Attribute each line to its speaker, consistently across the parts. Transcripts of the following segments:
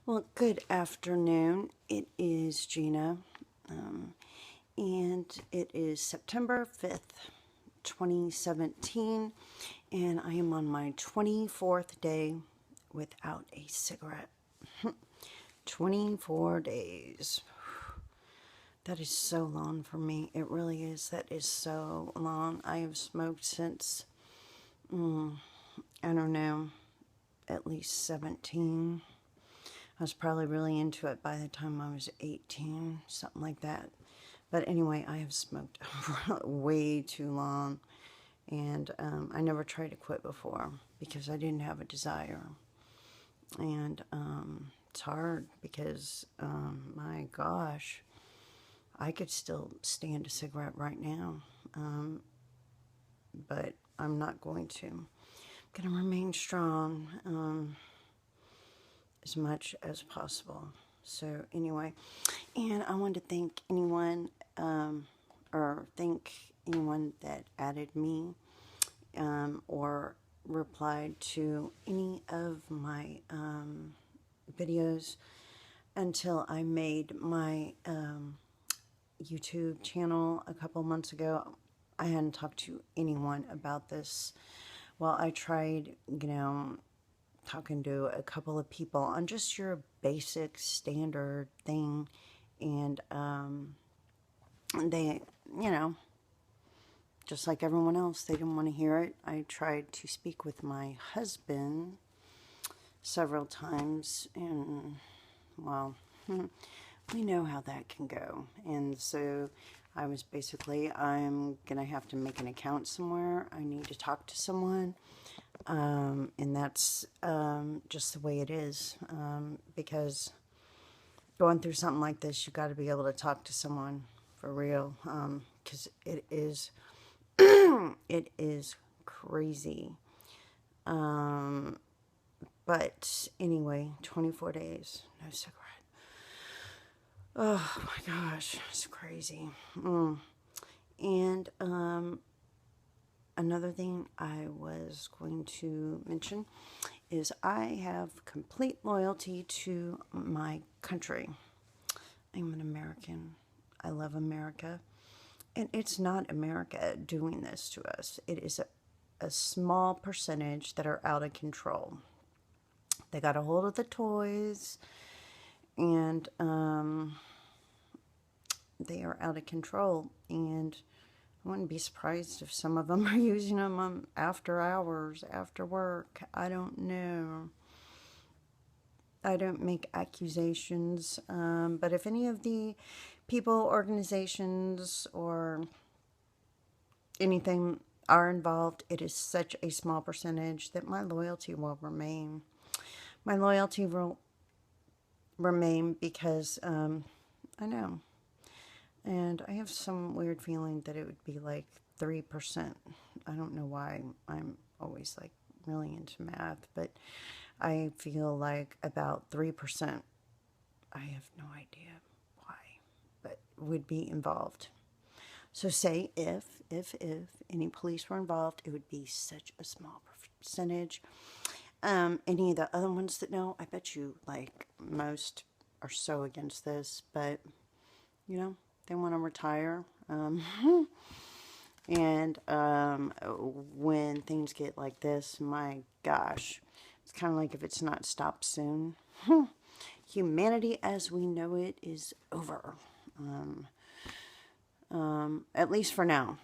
Speaker 1: Well, good afternoon. It is Gina, and it is September 5th, 2017, and I am on my 24th day without a cigarette. 24 days. That is so long for me. It really is. That is so long. I have smoked since, I don't know, at least 17. I was probably really into it by the time I was 18, something like that. But anyway, I have smoked way too long, and I never tried to quit before because I didn't have a desire. And it's hard because, my gosh, I could still stand a cigarette right now, but I'm not going to. I'm going to remain strong. As much as possible. So anyway, and I want to thank anyone that added me or replied to any of my videos until I made my YouTube channel a couple months ago. I hadn't talked to anyone about this. Well, I tried, talking to a couple of people on just your basic standard thing, and they, just like everyone else, they didn't want to hear it. I tried to speak with my husband several times, and well, we know how that can go. And so I was basically, I'm gonna have to make an account somewhere. I need to talk to someone. And that's just the way it is, because going through something like this, you got to be able to talk to someone for real, because it is it is crazy. But anyway, 24 days, no cigarette. Oh my gosh, it's crazy. And another thing I was going to mention is I have complete loyalty to my country. I'm an American. I love America. And it's not America doing this to us. It is a small percentage that are out of control. They got a hold of the toys, and they are out of control. And I wouldn't be surprised if some of them are using them after hours, after work. I don't know. I don't make accusations, but if any of the people, organizations, or anything are involved, it is such a small percentage that my loyalty will remain. My loyalty will remain because I know. And I have some weird feeling that it would be like 3%. I don't know why I'm always like really into math, but I feel like about 3%. I have no idea why, but would be involved. So say if any police were involved, it would be such a small percentage. Any of the other ones that know, I bet you like most are so against this, but they want to retire. And when things get like this, my gosh, it's kind of like if it's not stopped soon, humanity as we know it is over. At least for now.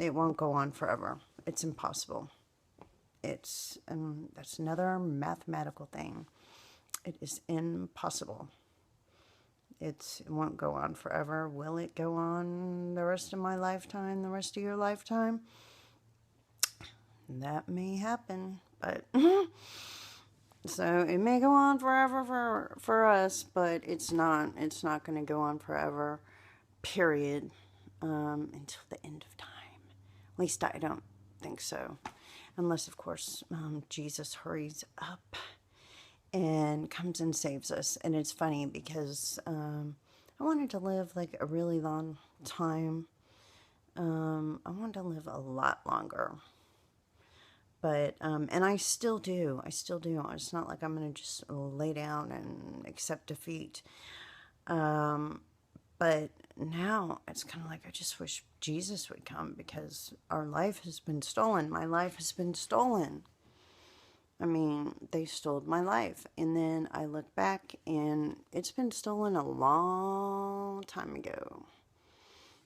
Speaker 1: It won't go on forever. It's impossible. It's that's another mathematical thing. It is impossible. It won't go on forever. Will it go on the rest of my lifetime, the rest of your lifetime? That may happen, but so it may go on forever for us, but it's not going to go on forever, period, until the end of time. At least I don't think so, unless of course Jesus hurries up and comes and saves us. And it's funny because I wanted to live like a really long time. I wanted to live a lot longer, But, and I still do. I still do. It's not like I'm going to just lay down and accept defeat. But now it's kind of like I just wish Jesus would come, because our life has been stolen. My life has been stolen. I mean, they stole my life. And then I look back and it's been stolen a long time ago.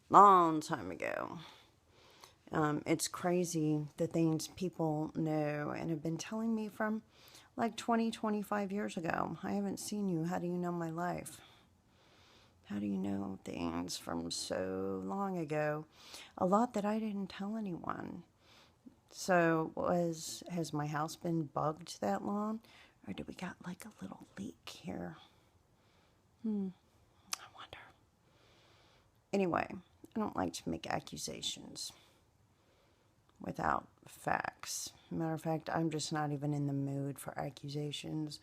Speaker 1: Long time ago. It's crazy the things people know and have been telling me from like 20, 25 years ago. I haven't seen you. How do you know my life? How do you know things from so long ago? A lot that I didn't tell anyone. So has my house been bugged that long? Or do we got like a little leak here? I wonder. Anyway, I don't like to make accusations without facts. Matter of fact, I'm just not even in the mood for accusations.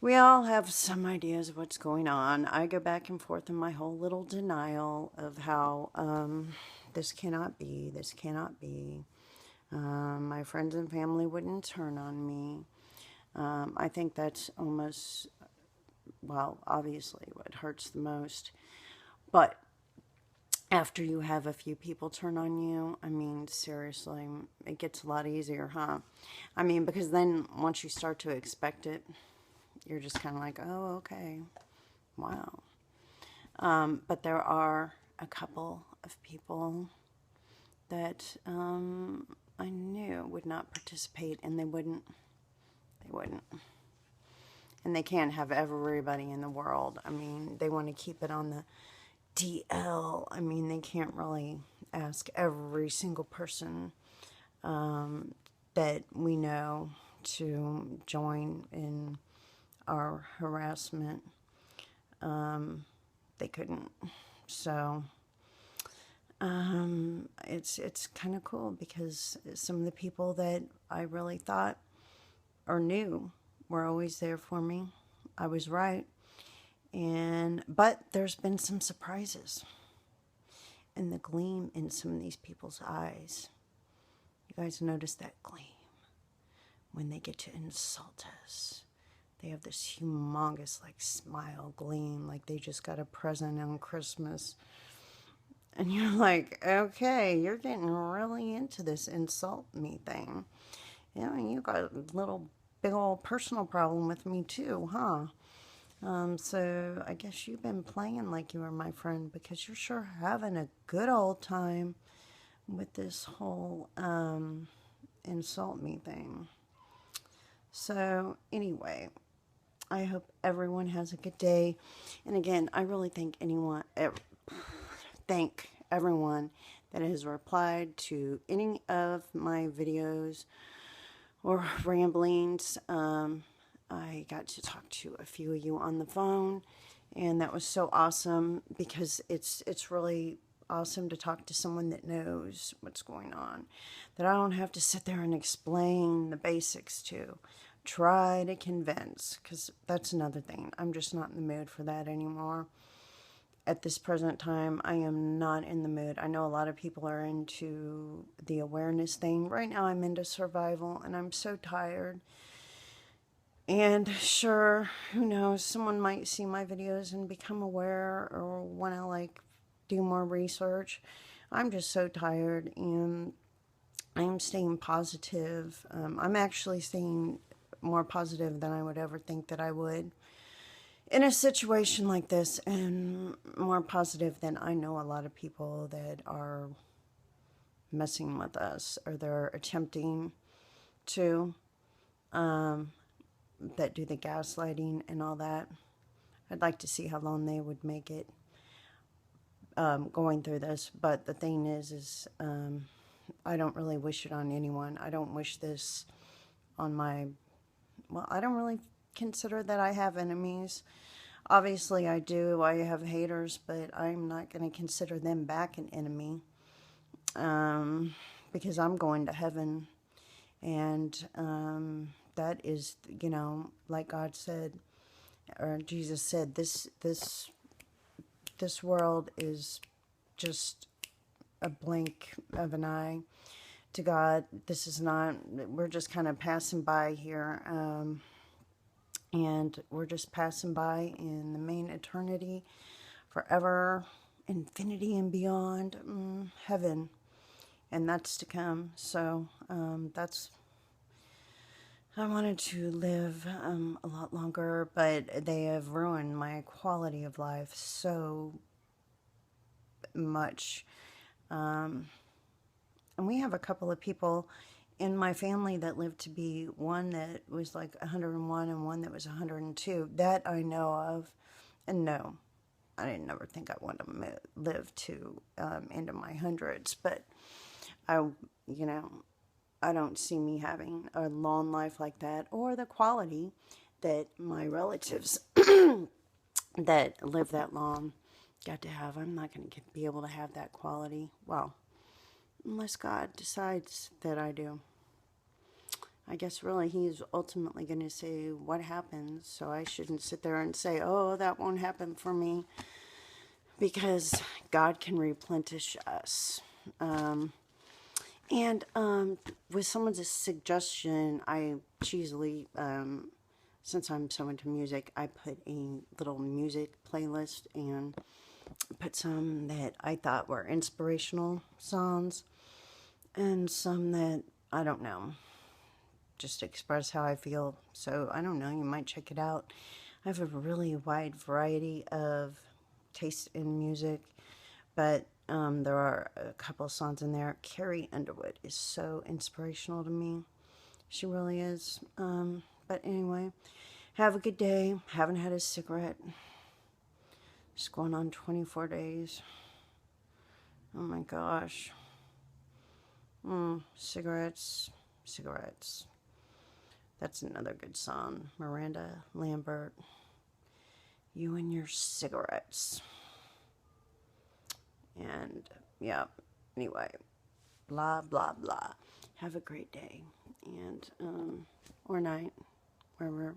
Speaker 1: We all have some ideas of what's going on. I go back and forth in my whole little denial of how this cannot be, this cannot be. My friends and family wouldn't turn on me. I think that's almost, well, obviously what hurts the most. But after you have a few people turn on you, I mean, seriously, it gets a lot easier, huh? I mean, because then once you start to expect it, you're just kind of like, oh, okay, wow. But there are a couple of people that I knew would not participate, and they wouldn't. And they can't have everybody in the world. I mean, they want to keep it on the DL. I mean, they can't really ask every single person that we know to join in our harassment. They couldn't. So it's kind of cool, because some of the people that I really thought or knew were always there for me. I was right. But there's been some surprises. And the gleam in some of these people's eyes. You guys notice that gleam when they get to insult us. They have this humongous, like, smile gleam, like they just got a present on Christmas. And you're like, okay, you're getting really into this insult me thing. You know, you got a little big old personal problem with me too, huh? So I guess you've been playing like you were my friend, because you're sure having a good old time with this whole insult me thing. So anyway, I hope everyone has a good day. And again, I really thank everyone that has replied to any of my videos or ramblings. I got to talk to a few of you on the phone, and that was so awesome, because it's really awesome to talk to someone that knows what's going on, that I don't have to sit there and explain the basics to, try to convince, because that's another thing. I'm just not in the mood for that anymore. At this present time, I am not in the mood. I know a lot of people are into the awareness thing. Right now, I'm into survival, and I'm so tired. And sure, who knows, someone might see my videos and become aware or want to, like, do more research. I'm just so tired, and I'm staying positive. I'm actually staying more positive than I would ever think that I would in a situation like this, and more positive than I know a lot of people that are messing with us, or they're attempting to, that do the gaslighting and all that. I'd like to see how long they would make it going through this. But the thing is I don't really wish it on anyone. I don't wish this on well, I don't really consider that I have enemies. Obviously I do. I have haters, but I'm not going to consider them back an enemy, because I'm going to heaven. And that is, you know, like God said, or Jesus said, this world is just a blink of an eye. to God. This is not, we're just kind of passing by here. And we're just passing by in the main eternity, forever, infinity and beyond, heaven. And that's to come. So I wanted to live a lot longer, but they have ruined my quality of life so much. And we have a couple of people in my family that lived to be, one that was like 101 and one that was 102. That I know of. And no, I didn't ever think I wanted to live to into my hundreds. But I don't see me having a long life like that, or the quality that my relatives that live that long got to have. I'm not going to be able to have that quality. Well, unless God decides that I do. I guess really He's ultimately going to say what happens, so I shouldn't sit there and say, oh, that won't happen for me, because God can replenish us. And with someone's suggestion, I cheesily, since I'm so into music, I put a little music playlist and put some that I thought were inspirational songs and some that, I don't know, just express how I feel. So I don't know, you might check it out. I have a really wide variety of taste in music, but there are a couple of songs in there. Carrie Underwood is so inspirational to me. She really is. But anyway, have a good day. Haven't had a cigarette. It's going on 24 days. Oh my gosh. Cigarettes. That's another good song. Miranda Lambert. You and your cigarettes. And, yeah, anyway, blah, blah, blah. Have a great day, and, or night, wherever